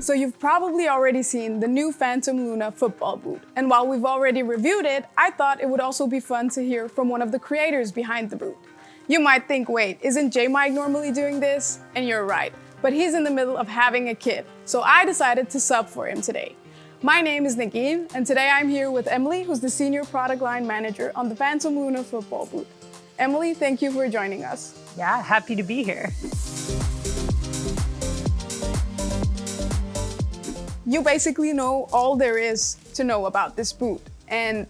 So you've probably already seen the new Phantom Luna football boot. And while we've already reviewed it, I thought it would also be fun to hear from one of the creators behind the boot. You might think, wait, isn't J-Mike normally doing this? And you're right, but he's in the middle of having a kid, so I decided to sub for him today. My name is Nikki, and today I'm here with Emily, who's the Senior Product Line Manager on the Phantom Luna football boot. Emily, thank you for joining us. Yeah, happy to be here. You basically know all there is to know about this boot. And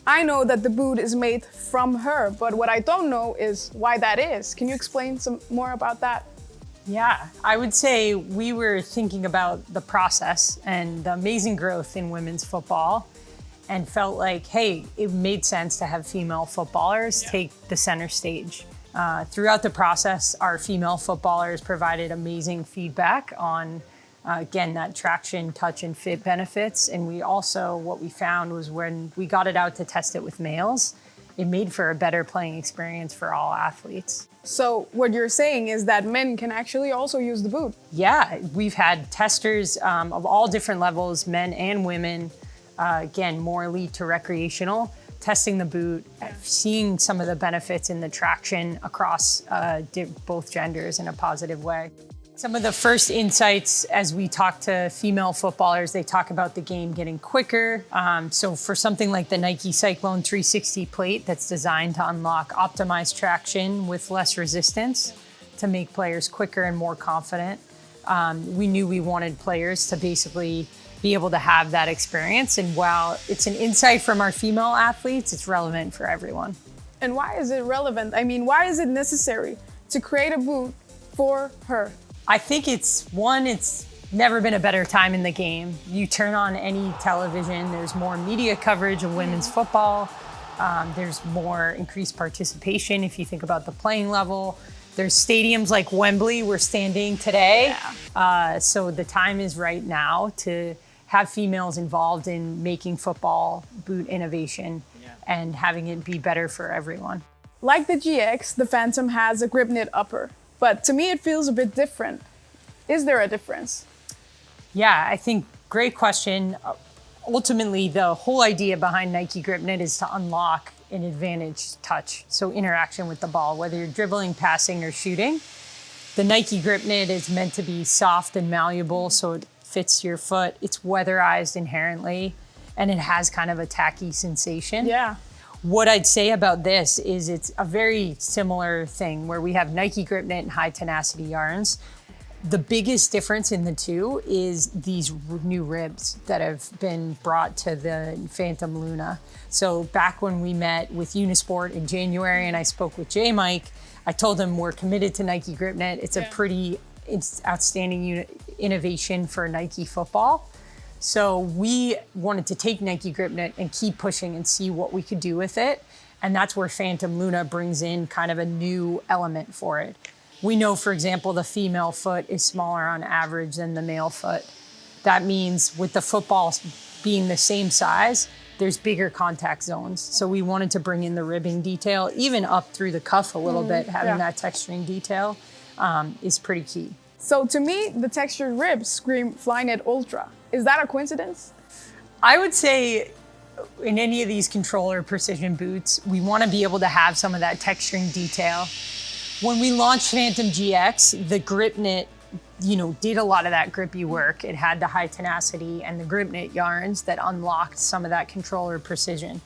I know that the boot is made from her, but what I don't know is why that is. Can you explain some more about that? Yeah, I would say we were thinking about the process and the amazing growth in women's football and felt like, hey, it made sense to have female footballers take the center stage. Throughout the process, our female footballers provided amazing feedback on again, that traction, touch, and fit benefits. And we also, what we found was when we got it out to test it with males, it made for a better playing experience for all athletes. So what you're saying is that men can actually also use the boot? Yeah, we've had testers of all different levels, men and women, again, more elite to recreational, testing the boot, seeing some of the benefits in the traction across both genders in a positive way. Some of the first insights as we talk to female footballers, they talk about the game getting quicker. So for something like the Nike Cyclone 360 plate that's designed to unlock optimized traction with less resistance to make players quicker and more confident, we knew we wanted players to basically be able to have that experience. And while it's an insight from our female athletes, it's relevant for everyone. And why is it relevant? I mean, why is it necessary to create a boot for her? I think it's never been a better time in the game. You turn on any television, there's more media coverage of women's football. There's more increased participation if you think about the playing level. There's stadiums like Wembley we're standing today. Yeah. So the time is right now to have females involved in making football boot innovation and having it be better for everyone. Like the GX, the Phantom has a Gripknit upper. But to me, it feels a bit different. Is there a difference? Yeah, I think great question. Ultimately, the whole idea behind Nike Gripknit is to unlock an advantage touch. So interaction with the ball, whether you're dribbling, passing, or shooting. The Nike Gripknit is meant to be soft and malleable, so it fits your foot. It's weatherized inherently, and it has kind of a tacky sensation. Yeah. What I'd say about this is it's a very similar thing where we have Nike Gripknit and high tenacity yarns. The biggest difference in the two is these new ribs that have been brought to the Phantom Luna. So back when we met with Unisport in January and I spoke with J-Mike, I told him we're committed to Nike Gripknit. It's a pretty outstanding innovation for Nike football. So we wanted to take Nike Gripknit and keep pushing and see what we could do with it. And that's where Phantom Luna brings in kind of a new element for it. We know, for example, the female foot is smaller on average than the male foot. That means with the football being the same size, there's bigger contact zones. So we wanted to bring in the ribbing detail, even up through the cuff a little bit, having that texturing detail is pretty key. So to me, the textured ribs scream Flyknit Ultra. Is that a coincidence? I would say in any of these controller precision boots, we want to be able to have some of that texturing detail. When we launched Phantom GX, the Gripknit, did a lot of that grippy work. It had the high tenacity and the Gripknit yarns that unlocked some of that controller precision.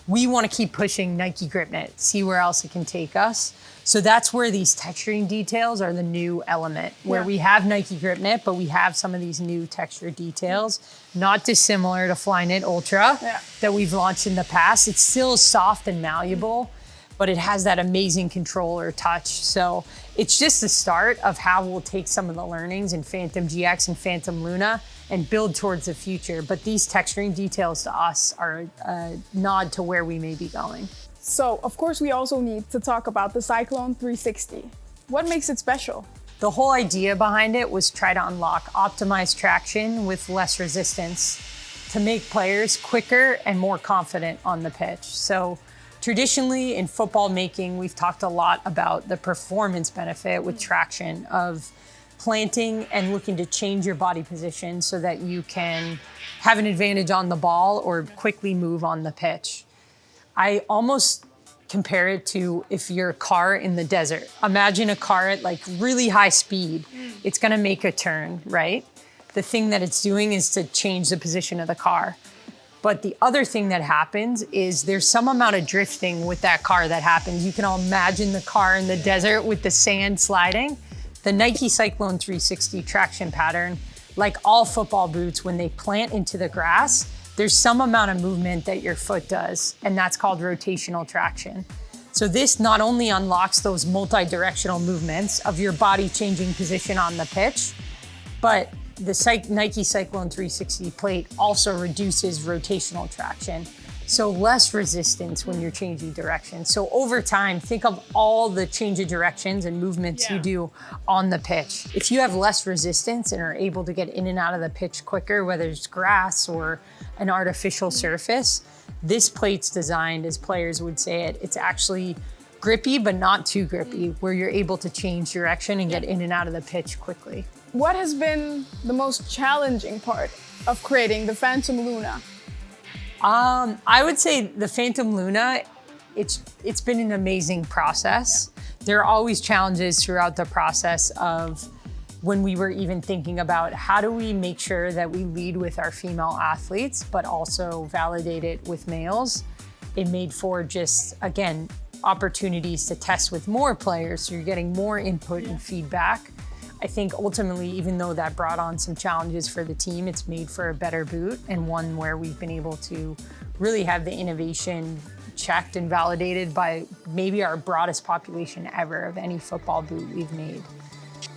We want to keep pushing Nike Gripknit, see where else it can take us. So that's where these texturing details are the new element, where we have Nike Gripknit, but we have some of these new texture details, not dissimilar to Flyknit Ultra that we've launched in the past. It's still soft and malleable, but it has that amazing controller touch. So it's just the start of how we'll take some of the learnings in Phantom GX and Phantom Luna and build towards the future. But these texturing details to us are a nod to where we may be going. So, of course, we also need to talk about the Cyclone 360. What makes it special? The whole idea behind it was try to unlock optimized traction with less resistance to make players quicker and more confident on the pitch. So traditionally in football making, we've talked a lot about the performance benefit with traction of planting and looking to change your body position so that you can have an advantage on the ball or quickly move on the pitch. I almost compare it to if you're a car in the desert. Imagine a car at like really high speed. It's gonna make a turn, right? The thing that it's doing is to change the position of the car. But the other thing that happens is there's some amount of drifting with that car that happens. You can all imagine the car in the desert with the sand sliding. The Nike Cyclone 360 traction pattern, like all football boots, when they plant into the grass, there's some amount of movement that your foot does, and that's called rotational traction. So this not only unlocks those multi-directional movements of your body changing position on the pitch, but the Nike Cyclone 360 plate also reduces rotational traction. So less resistance when you're changing direction. So over time, think of all the change of directions and movements you do on the pitch. If you have less resistance and are able to get in and out of the pitch quicker, whether it's grass or an artificial surface, this plate's designed, as players would say it, it's actually grippy, but not too grippy, where you're able to change direction and get in and out of the pitch quickly. What has been the most challenging part of creating the Phantom Luna? I would say the Phantom Luna, it's been an amazing process. There are always challenges throughout the process of when we were even thinking about how do we make sure that we lead with our female athletes, but also validate it with males. It made for just, again, opportunities to test with more players, so you're getting more input and feedback. I think ultimately, even though that brought on some challenges for the team, it's made for a better boot and one where we've been able to really have the innovation checked and validated by maybe our broadest population ever of any football boot we've made.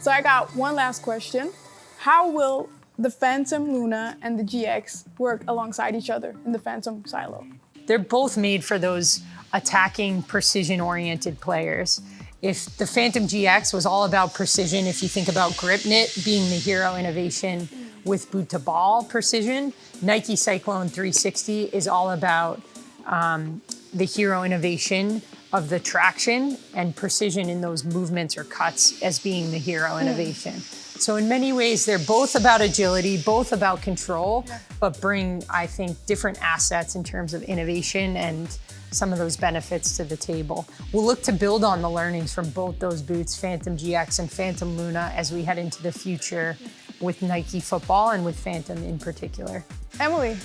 So I got one last question. How will the Phantom Luna and the GX work alongside each other in the Phantom silo? They're both made for those attacking, precision-oriented players. If the Phantom GX was all about precision, if you think about Gripknit being the hero innovation with boot to ball precision, Nike Cyclone 360 is all about the hero innovation of the traction and precision in those movements or cuts as being the hero innovation. So in many ways, they're both about agility, both about control, but bring, I think, different assets in terms of innovation and some of those benefits to the table. We'll look to build on the learnings from both those boots, Phantom GX and Phantom Luna, as we head into the future with Nike football and with Phantom in particular. Emily,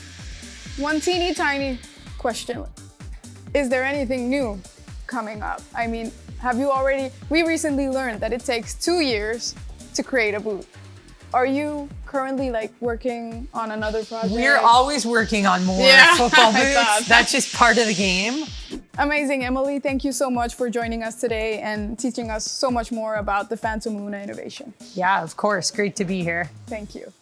one teeny tiny question. Is there anything new coming up? I mean, we recently learned that it takes 2 years to create a boot. Are you currently working on another project? We're always working on more football boots. That's just part of the game. Amazing, Emily. Thank you so much for joining us today and teaching us so much more about the Phantom Luna innovation. Yeah, of course. Great to be here. Thank you.